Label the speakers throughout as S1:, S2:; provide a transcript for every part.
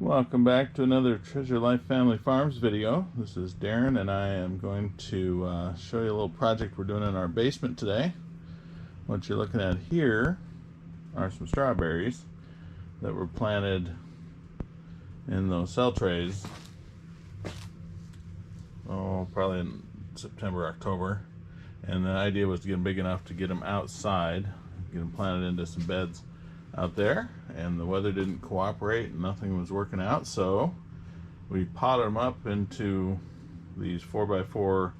S1: Welcome back to another Treasure Life Family Farms video. This is Darren and I am going to show you a little project we're doing in our basement today. What you're looking at here are some strawberries that were planted in those cell trays, probably in September, October. And the idea was to get them big enough to get them outside, get them planted into some beds out there, and the weather didn't cooperate and nothing was working out, so we potted them up into these 4x4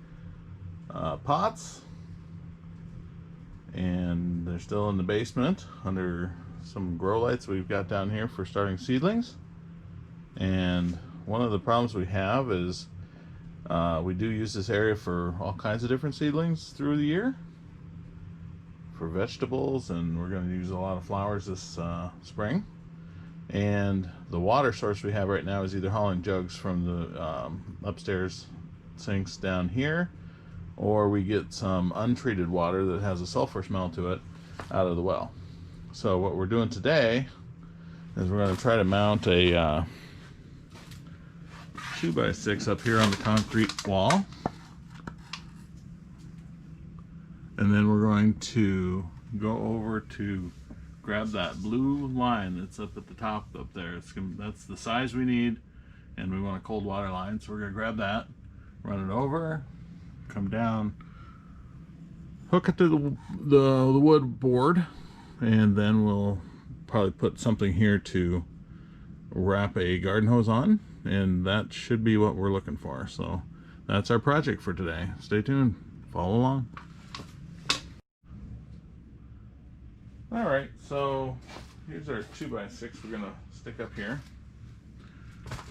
S1: pots, and they're still in the basement under some grow lights we've got down here for starting seedlings. And one of the problems we have is we do use this area for all kinds of different seedlings through the year, for vegetables, and we're going to use a lot of flowers this spring. And the water source we have right now is either hauling jugs from the upstairs sinks down here, or we get some untreated water that has a sulfur smell to it out of the well. So what we're doing today is we're going to try to mount a 2x6 up here on the concrete wall. And then we're going to go over to grab that blue line that's up at the top up there. That's the size we need, and we want a cold water line. So we're going to grab that, run it over, come down, hook it to the wood board, and then we'll probably put something here to wrap a garden hose on, and that should be what we're looking for. So that's our project for today. Stay tuned, follow along. Alright, so here's our 2x6 we're going to stick up here.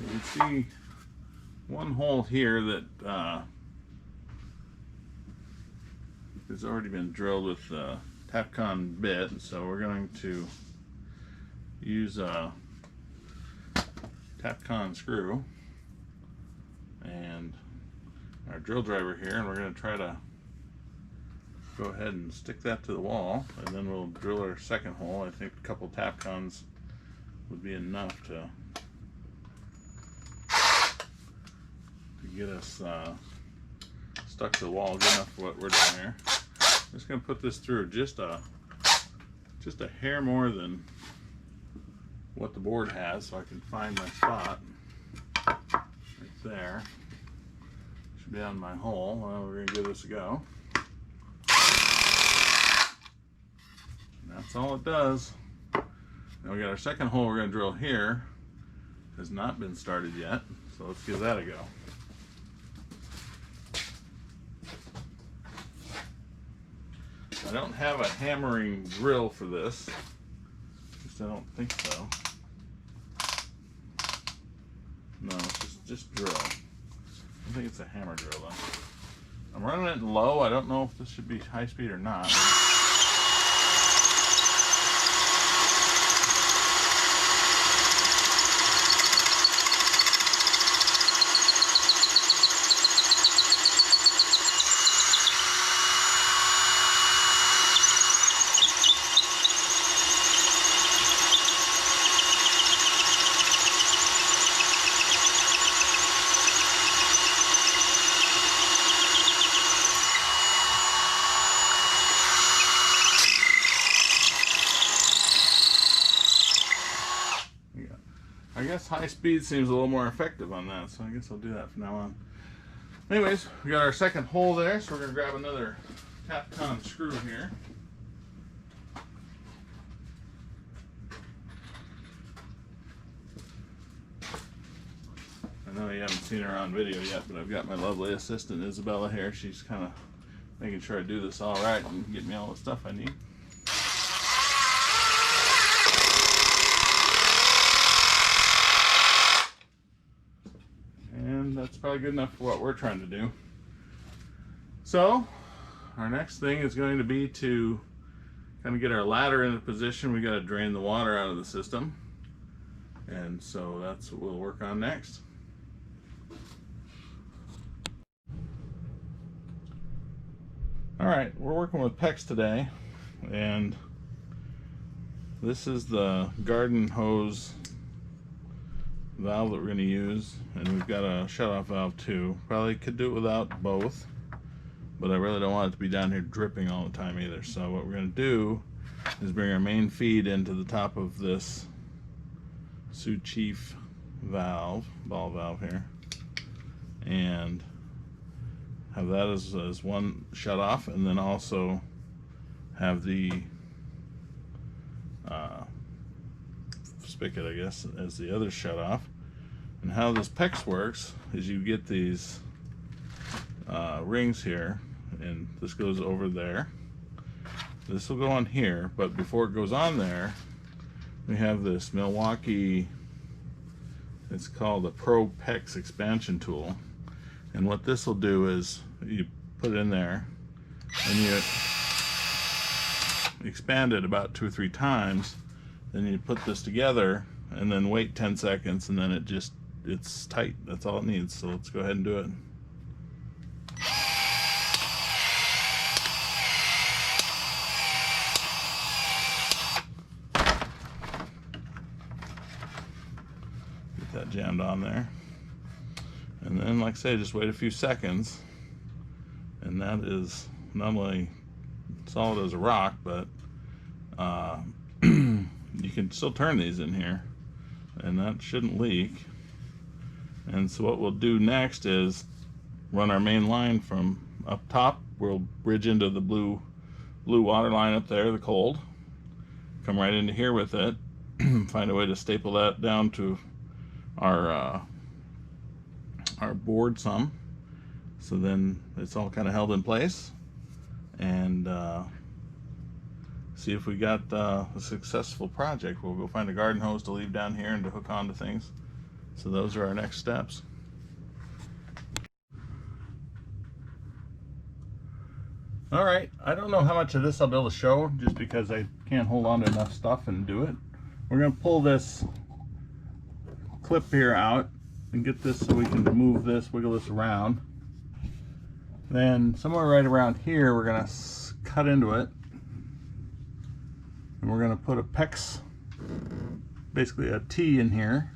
S1: You can see one hole here that has already been drilled with a Tapcon bit, so we're going to use a Tapcon screw and our drill driver here, and we're going to try to go ahead and stick that to the wall, and then we'll drill our second hole. I think a couple Tapcons would be enough to get us stuck to the wall good enough for what we're doing here. I'm just going to put this through just a hair more than what the board has, so I can find my spot right there. Should be on my hole. Well, we're going to give this a go. That's all it does. Now we got our second hole we're going to drill here. Has not been started yet, so let's give that a go. I don't have a hammering drill for this. At least I don't think so. No, it's just drill. I think it's a hammer drill though. I'm running it low. I don't know if this should be high speed or not. I guess high speed seems a little more effective on that, so I guess I'll do that from now on. Anyways, we got our second hole there, so we're going to grab another Tapcon screw here. I know you haven't seen her on video yet, but I've got my lovely assistant Isabella here. She's kind of making sure I do this all right and get me all the stuff I need. And that's probably good enough for what we're trying to do. So our next thing is going to be to kind of get our ladder in a position. We got to drain the water out of the system, and so that's what we'll work on next. Alright, we're working with PEX today, and this is the garden hose valve that we're going to use, and we've got a shut-off valve too. Probably could do it without both, but I really don't want it to be down here dripping all the time either. So what we're going to do is bring our main feed into the top of this Sioux Chief valve, ball valve here, and have that as one shut off, and then also have the spigot, I guess, as the other shut off. And how this PEX works is you get these rings here, and this goes over there. This will go on here, but before it goes on there, we have this Milwaukee, it's called a Pro PEX expansion tool. And what this will do is you put it in there and you expand it about 2 or 3 times. Then you put this together and then wait 10 seconds, and then it's tight. That's all it needs. So let's go ahead and do it. Get that jammed on there. And then, like I say, just wait a few seconds, and that is not only solid as a rock, but you can still turn these in here, and that shouldn't leak. And so what we'll do next is run our main line from up top. We'll bridge into the blue water line up there, the cold. Come right into here with it. Find a way to staple that down to our board some, so then it's all kind of held in place, and see if we got a successful project. We'll go find a garden hose to leave down here and to hook onto things. So those are our next steps. All right, I don't know how much of this I'll be able to show just because I can't hold on to enough stuff and do it. We're going to pull this clip here out and get this so we can move this, wiggle this around. Then somewhere right around here, we're going to cut into it, and we're going to put a PEX, basically a T in here,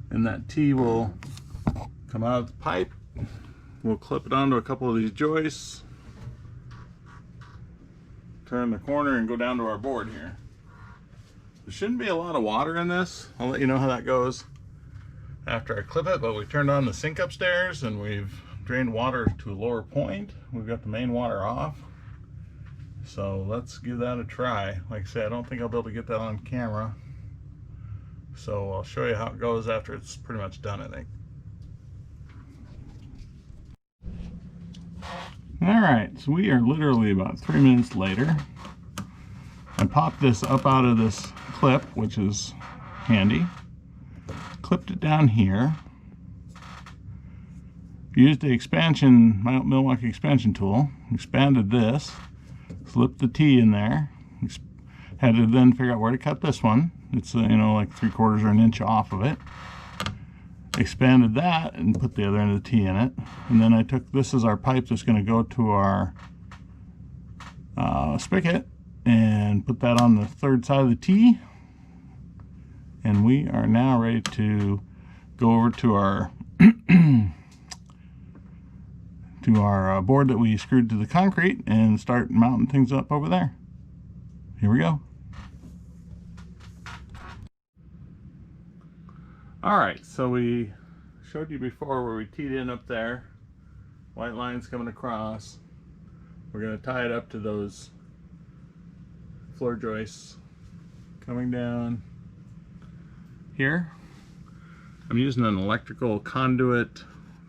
S1: and that T will come out of the pipe. We'll clip it onto a couple of these joists, turn the corner, and go down to our board here. There shouldn't be a lot of water in this. I'll let you know how that goes after I clip it, but we turned on the sink upstairs and we've drained water to a lower point. We've got the main water off. So let's give that a try. Like I said, I don't think I'll be able to get that on camera. So I'll show you how it goes after it's pretty much done, I think. All right, so we are literally about 3 minutes later. I popped this up out of this clip, which is handy. Clipped it down here. Used the expansion, my Milwaukee expansion tool. Expanded this. Slipped the T in there. Had to then figure out where to cut this one. It's you know, like 3/4 or an inch off of it. Expanded that and put the other end of the T in it. And then I took this as our pipe that's going to go to our spigot, and put that on the third side of the T. And we are now ready to go over to our board that we screwed to the concrete and start mounting things up over there. Here we go. Alright, so we showed you before where we teed in up there. White lines coming across. We're going to tie it up to those floor joists coming down here. I'm using an electrical conduit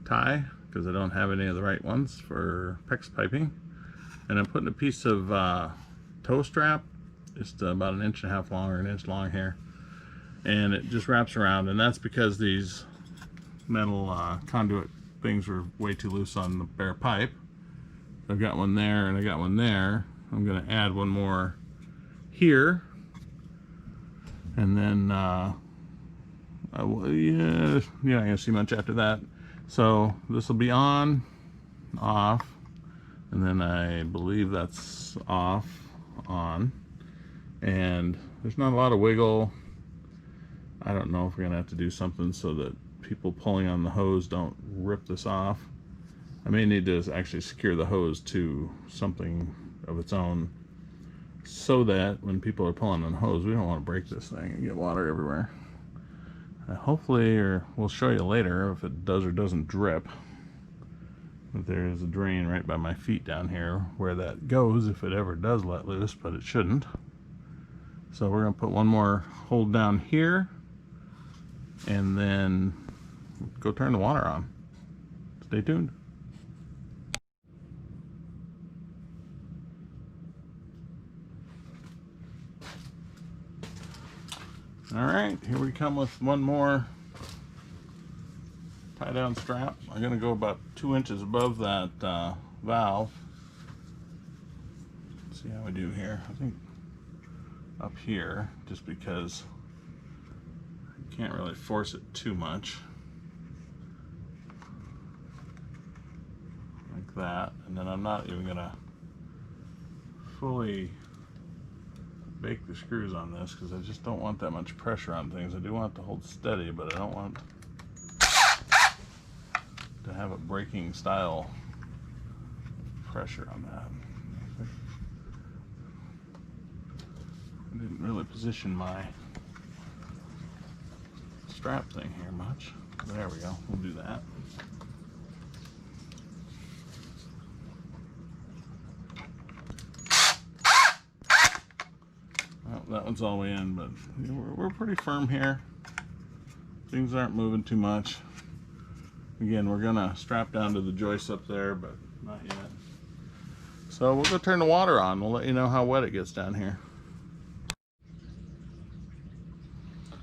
S1: tie because I don't have any of the right ones for PEX piping. And I'm putting a piece of toe strap, just about 1.5 inches long or 1 inch long here. And it just wraps around, and that's because these metal conduit things were way too loose on the bare pipe. I've got one there and I got one there. I'm going to add one more here, and then you're not going to see much after that. So this will be on, off, and then I believe that's off, on, and there's not a lot of wiggle. I don't know if we're gonna have to do something so that people pulling on the hose don't rip this off. I may need to actually secure the hose to something of its own so that when people are pulling on the hose, we don't want to break this thing and get water everywhere. Hopefully, or we'll show you later if it does or doesn't drip. But there is a drain right by my feet down here where that goes if it ever does let loose, but it shouldn't. So we're going to put one more hold down here and then go turn the water on. Stay tuned. Alright, here we come with one more tie down strap. I'm going to go about 2 inches above that valve. Let's see how we do here. I think up here, just because I can't really force it too much. Like that. And then I'm not even going to fully bake the screws on this because I just don't want that much pressure on things. I do want it to hold steady, but I don't want to have a breaking style pressure on that. I didn't really position my strap thing here much. There we go, we'll do that. Well, that one's all the way in, but we're pretty firm here. Things aren't moving too much. Again, we're gonna strap down to the joist up there, but not yet. So we'll go turn the water on. We'll let you know how wet it gets down here.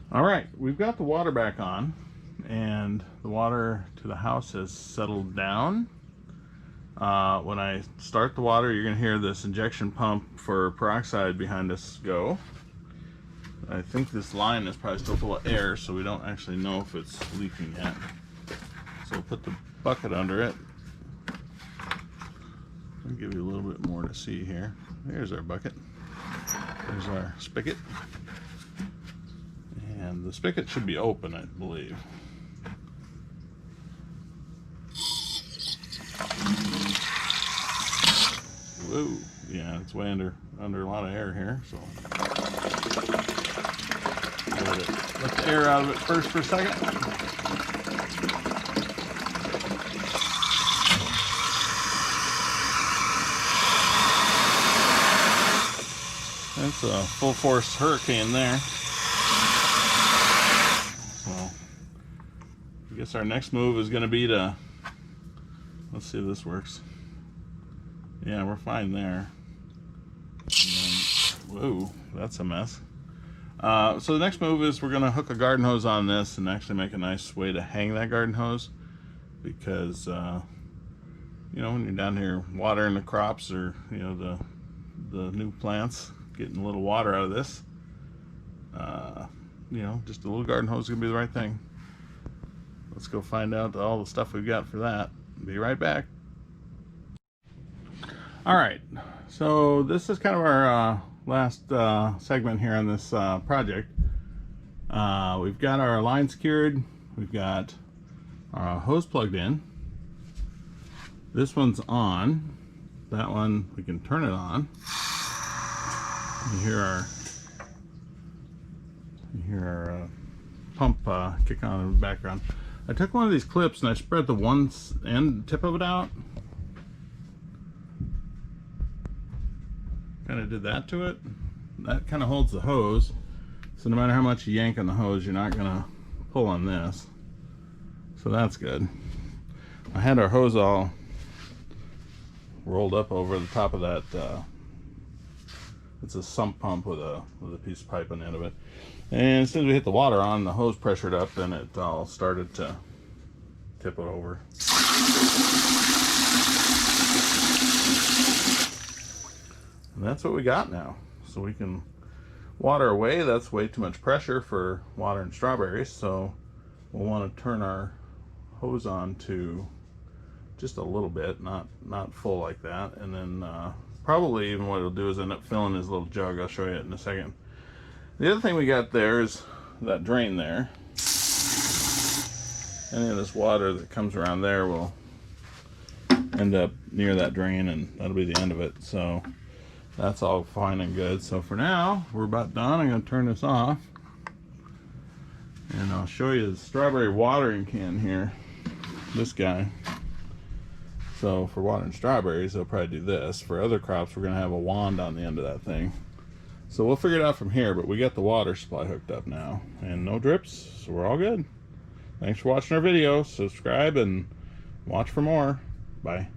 S1: All right, we've got the water back on, and the water to the house has settled down. When I start the water, you're gonna hear this injection pump for peroxide behind us go. I think this line is probably still full of air, so we don't actually know if it's leaking yet. So we'll put the bucket under it. I'll give you a little bit more to see here. There's our bucket. There's our spigot. And the spigot should be open, I believe. Whoa, yeah, it's way under a lot of air here, so let the air out of it first for a second. That's a full force hurricane there. So I guess our next move is going to be to, let's see if this works. Yeah, we're fine there. Whoa, that's a mess. So the next move is we're going to hook a garden hose on this and actually make a nice way to hang that garden hose, because you know, when you're down here watering the crops, or you know, the new plants, getting a little water out of this, you know, just a little garden hose is going to be the right thing. Let's go find out all the stuff we've got for that. Be right back. Alright, so this is kind of our last segment here on this project. We've got our line secured, we've got our hose plugged in. This one's on. That one, we can turn it on. You hear our pump kick on in the background. I took one of these clips and I spread the one end tip of it out. Kind of did that to it. That kind of holds the hose, so no matter how much you yank on the hose, you're not gonna pull on this. So that's good. I had our hose all rolled up over the top of that. It's a sump pump with a piece of pipe on the end of it. And as soon as we hit the water on, the hose pressured up, then it all started to tip it over. And that's what we got now. So we can water away. That's way too much pressure for watering strawberries. So we'll want to turn our hose on to just a little bit, not full like that. And then probably even what it'll do is end up filling this little jug. I'll show you it in a second. The other thing we got there is that drain there. Any of this water that comes around there will end up near that drain, and that'll be the end of it. So that's all fine and good. So for now, we're about done. I'm going to turn this off, and I'll show you the strawberry watering can here. This guy. So for watering strawberries, they'll probably do this. For other crops, we're going to have a wand on the end of that thing. So we'll figure it out from here, but we got the water supply hooked up now, and no drips, so we're all good. Thanks for watching our video. Subscribe and watch for more. Bye.